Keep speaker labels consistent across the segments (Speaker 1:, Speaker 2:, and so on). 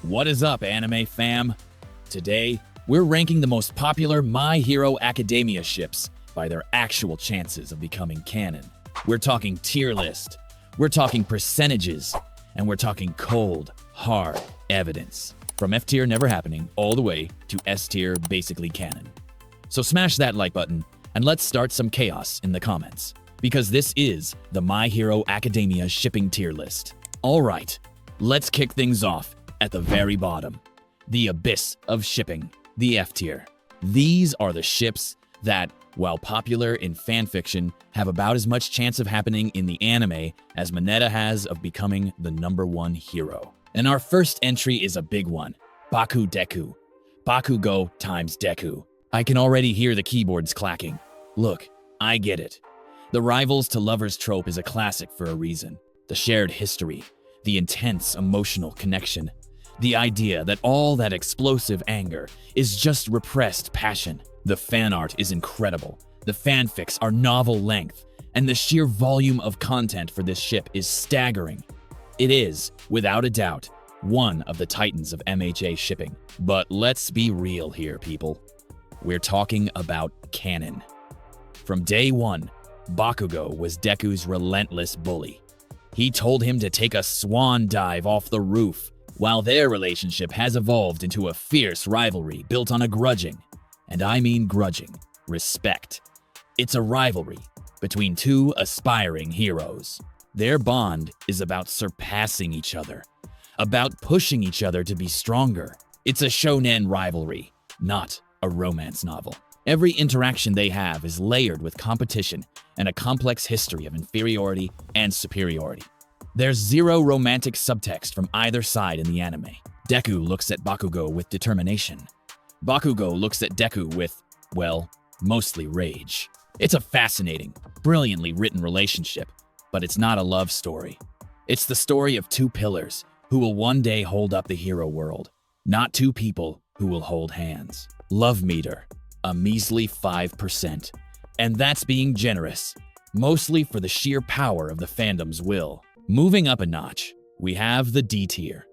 Speaker 1: What is up, anime fam? Today, we're ranking the most popular My Hero Academia ships by their actual chances of becoming canon. We're talking tier list, we're talking percentages, and we're talking cold, hard evidence. From F tier never happening all the way to S tier basically canon. So smash that like button and let's start some chaos in the comments, because this is the My Hero Academia shipping tier list. All right, let's kick things off at the very bottom. The abyss of shipping, the F tier. These are the ships that, while popular in fanfiction, have about as much chance of happening in the anime as Mineta has of becoming the #1 hero. And our first entry is a big one, Baku Deku. Bakugo times Deku. I can already hear the keyboards clacking. Look, I get it. The rivals to lovers trope is a classic for a reason. The shared history, the intense emotional connection, the idea that all that explosive anger is just repressed passion. The fan art is incredible, the fanfics are novel length, and the sheer volume of content for this ship is staggering. It is, without a doubt, one of the titans of MHA shipping. But let's be real here, people. We're talking about canon. From day one, Bakugo was Deku's relentless bully. He told him to take a swan dive off the roof, while their relationship has evolved into a fierce rivalry built on a grudging, and I mean grudging, respect. It's a rivalry between two aspiring heroes. Their bond is about surpassing each other, about pushing each other to be stronger. It's a shonen rivalry, not a romance novel. Every interaction they have is layered with competition and a complex history of inferiority and superiority. There's zero romantic subtext from either side in the anime. Deku looks at Bakugo with determination. Bakugo looks at Deku with, well, mostly rage. It's a fascinating, brilliantly written relationship, but it's not a love story. It's the story of two pillars who will one day hold up the hero world, not two people who will hold hands. Love meter, a measly 5%. And that's being generous, mostly for the sheer power of the fandom's will. Moving up a notch, we have the D tier.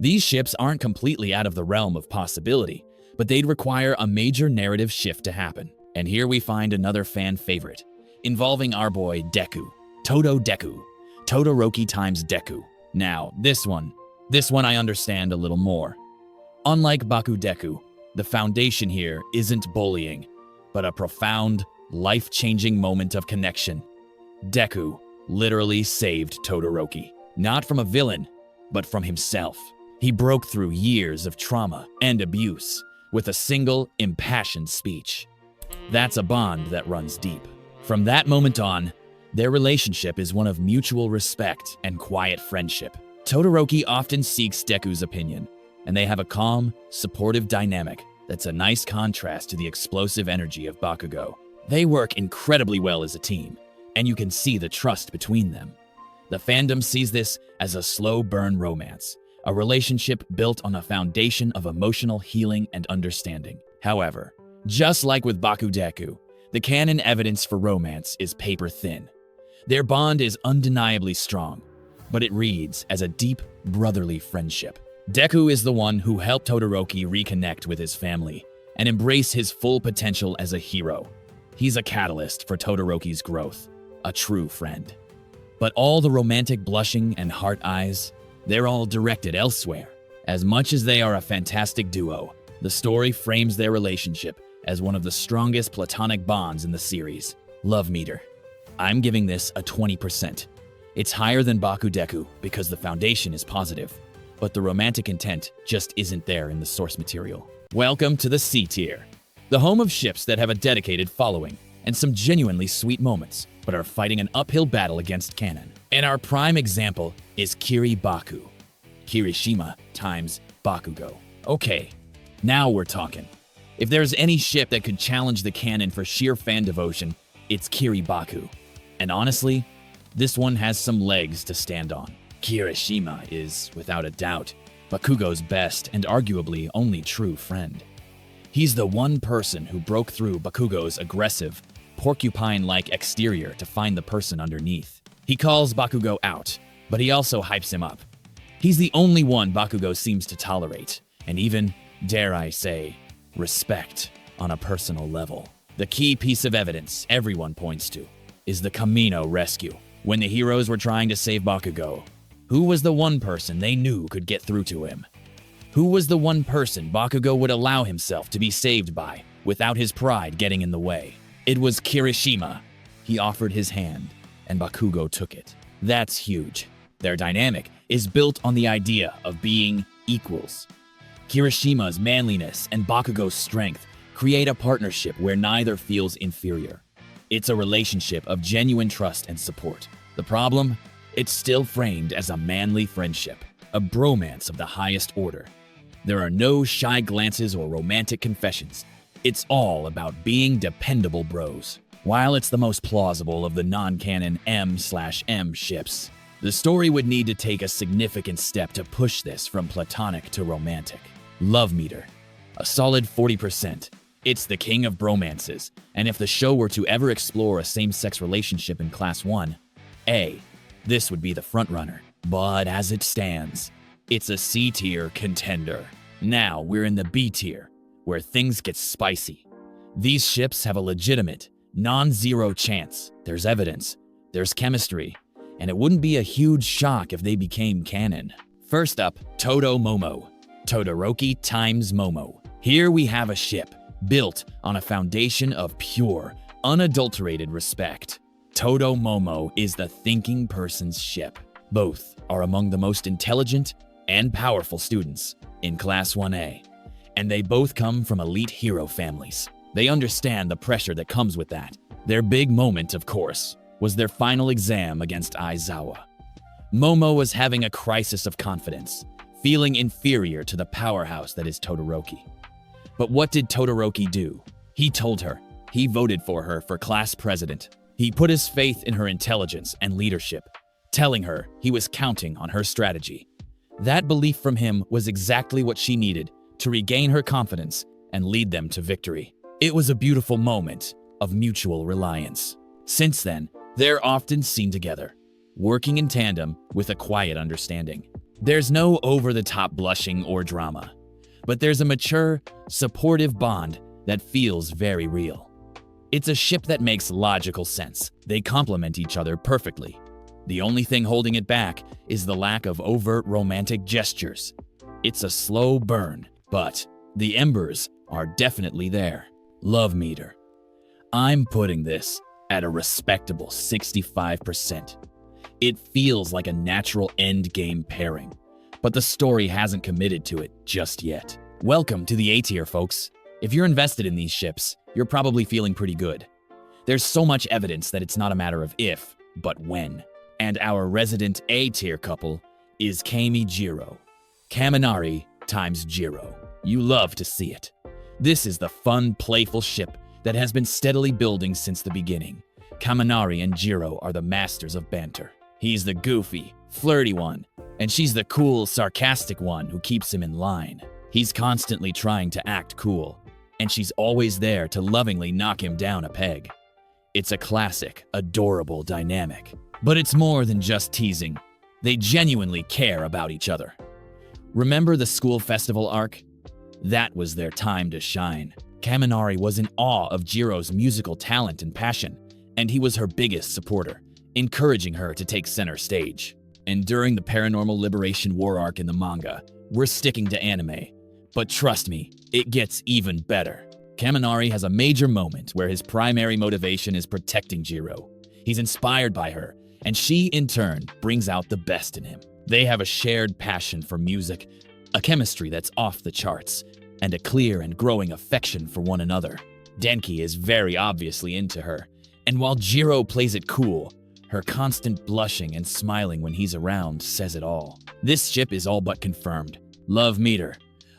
Speaker 1: These ships aren't completely out of the realm of possibility, but they'd require a major narrative shift to happen. And here we find another fan favorite, involving our boy Deku. Todo Deku. Todoroki times Deku. Now, this one I understand a little more. Unlike Baku Deku, the foundation here isn't bullying, but a profound, life-changing moment of connection. Deku literally saved Todoroki, not from a villain, but from himself. He broke through years of trauma and abuse with a single, impassioned speech. That's a bond that runs deep. From that moment on, their relationship is one of mutual respect and quiet friendship. Todoroki often seeks Deku's opinion, and they have a calm, supportive dynamic that's a nice contrast to the explosive energy of Bakugo. They work incredibly well as a team, and you can see the trust between them. The fandom sees this as a slow burn romance, a relationship built on a foundation of emotional healing and understanding. However, just like with Baku Deku, the canon evidence for romance is paper thin. Their bond is undeniably strong, but it reads as a deep, brotherly friendship. Deku is the one who helped Todoroki reconnect with his family and embrace his full potential as a hero. He's a catalyst for Todoroki's growth, a true friend. But all the romantic blushing and heart eyes, they're all directed elsewhere. As much as they are a fantastic duo, the story frames their relationship as one of the strongest platonic bonds in the series. Love meter. I'm giving this a 20%. It's higher than Baku Deku because the foundation is positive, but the romantic intent just isn't there in the source material. Welcome to the C tier, the home of ships that have a dedicated following and some genuinely sweet moments, but are fighting an uphill battle against canon. And our prime example is Baku. Kirishima times Bakugo. Okay, now we're talking. If there's any ship that could challenge the canon for sheer fan devotion, it's Baku. And honestly, this one has some legs to stand on. Kirishima is, without a doubt, Bakugo's best and arguably only true friend. He's the one person who broke through Bakugo's aggressive, porcupine-like exterior to find the person underneath. He calls Bakugo out, but he also hypes him up. He's the only one Bakugo seems to tolerate, and even, dare I say, respect on a personal level. The key piece of evidence everyone points to is the Kamino rescue. When the heroes were trying to save Bakugo, who was the one person they knew could get through to him? Who was the one person Bakugo would allow himself to be saved by without his pride getting in the way? It was Kirishima. He offered his hand, and Bakugo took it. That's huge. Their dynamic is built on the idea of being equals. Kirishima's manliness and Bakugo's strength create a partnership where neither feels inferior. It's a relationship of genuine trust and support. The problem? It's still framed as a manly friendship, a bromance of the highest order. There are no shy glances or romantic confessions. It's all about being dependable bros. While it's the most plausible of the non-canon M/M ships, the story would need to take a significant step to push this from platonic to romantic. Love meter, a solid 40%. It's the king of bromances, and if the show were to ever explore a same-sex relationship in Class 1A, this would be the frontrunner. But as it stands, it's a C-tier contender. Now we're in the B-tier, where things get spicy. These ships have a legitimate, non-zero chance. There's evidence, there's chemistry, and it wouldn't be a huge shock if they became canon. First up, Todo Momo. Todoroki times Momo. Here we have a ship built on a foundation of pure, unadulterated respect. Todo Momo is the thinking person's ship. Both are among the most intelligent and powerful students in Class 1A, and they both come from elite hero families. They understand the pressure that comes with that. Their big moment, of course, was their final exam against Aizawa. Momo was having a crisis of confidence, feeling inferior to the powerhouse that is Todoroki. But what did Todoroki do? He told her he voted for her for class president. He put his faith in her intelligence and leadership, telling her he was counting on her strategy. That belief from him was exactly what she needed to regain her confidence and lead them to victory. It was a beautiful moment of mutual reliance. Since then, they're often seen together, working in tandem with a quiet understanding. There's no over-the-top blushing or drama, but there's a mature, supportive bond that feels very real. It's a ship that makes logical sense. They complement each other perfectly. The only thing holding it back is the lack of overt romantic gestures. It's a slow burn, but the embers are definitely there. Love meter. I'm putting this at a respectable 65%. It feels like a natural endgame pairing, but the story hasn't committed to it just yet. Welcome to the A-tier, folks. If you're invested in these ships, you're probably feeling pretty good. There's so much evidence that it's not a matter of if, but when. And our resident A-tier couple is Kami Jiro. Kaminari times Jiro. You love to see it. This is the fun, playful ship that has been steadily building since the beginning. Kaminari and Jiro are the masters of banter. He's the goofy, flirty one, and she's the cool, sarcastic one who keeps him in line. He's constantly trying to act cool, and she's always there to lovingly knock him down a peg. It's a classic, adorable dynamic. But it's more than just teasing. They genuinely care about each other. Remember the school festival arc? That was their time to shine. Kaminari was in awe of Jiro's musical talent and passion, and he was her biggest supporter, encouraging her to take center stage. And during the Paranormal Liberation War arc in the manga, we're sticking to anime. But trust me, it gets even better. Kaminari has a major moment where his primary motivation is protecting Jiro. He's inspired by her, and she, in turn, brings out the best in him. They have a shared passion for music, a chemistry that's off the charts, and a clear and growing affection for one another. Denki is very obviously into her, and while Jiro plays it cool, her constant blushing and smiling when he's around says it all. This ship is all but confirmed. Love meter,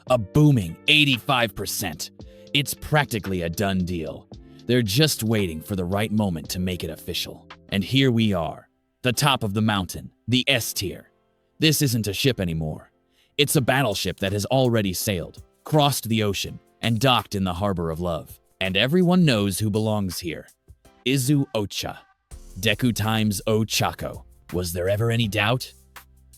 Speaker 1: a booming 85%. It's practically a done deal. They're just waiting for the right moment to make it official. And here we are, the top of the mountain, the S tier. This isn't a ship anymore. It's a battleship that has already sailed, crossed the ocean, and docked in the harbor of love. And everyone knows who belongs here. Izu Ocha. Deku times Ochako. Was there ever any doubt?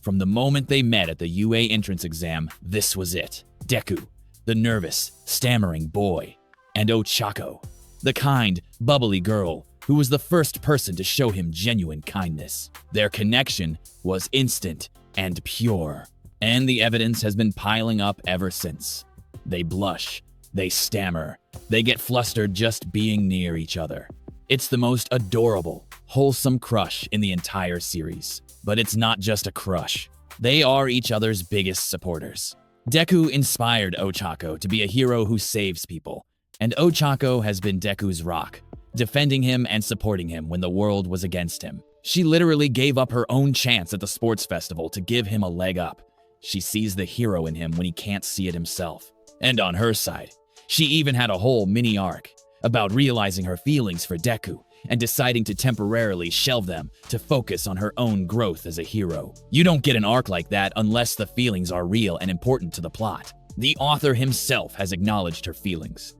Speaker 1: From the moment they met at the UA entrance exam, this was it. Deku, the nervous, stammering boy, and Ochako, the kind, bubbly girl who was the first person to show him genuine kindness. Their connection was instant and pure, and the evidence has been piling up ever since. They blush, they stammer, they get flustered just being near each other. It's the most adorable, wholesome crush in the entire series. But it's not just a crush. They are each other's biggest supporters. Deku inspired Ochako to be a hero who saves people, and Ochako has been Deku's rock, defending him and supporting him when the world was against him. She literally gave up her own chance at the sports festival to give him a leg up. She sees the hero in him when he can't see it himself. And on her side, she even had a whole mini arc about realizing her feelings for Deku and deciding to temporarily shelve them to focus on her own growth as a hero. You don't get an arc like that unless the feelings are real and important to the plot. The author himself has acknowledged her feelings.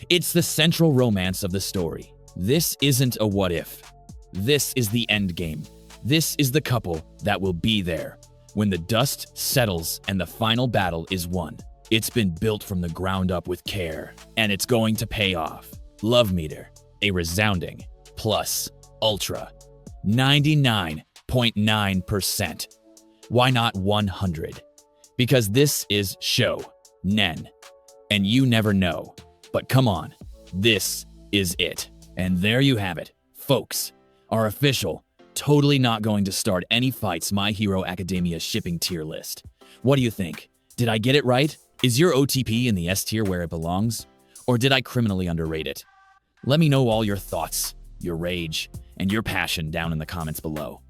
Speaker 1: It's the central romance of the story. This isn't a what if. This is the end game. This is the couple that will be there when the dust settles and the final battle is won. It's been built from the ground up with care, and it's going to pay off. Love meter, a resounding plus ultra 99.9%. Why not 100? Because this is show nen, and you never know. But come on, this is it. And there you have it, folks. Our official, totally not going to start any fights My Hero Academia shipping tier list. What do you think? Did I get it right? Is your OTP in the S tier where it belongs? Or did I criminally underrate it? Let me know all your thoughts, your rage, and your passion down in the comments below.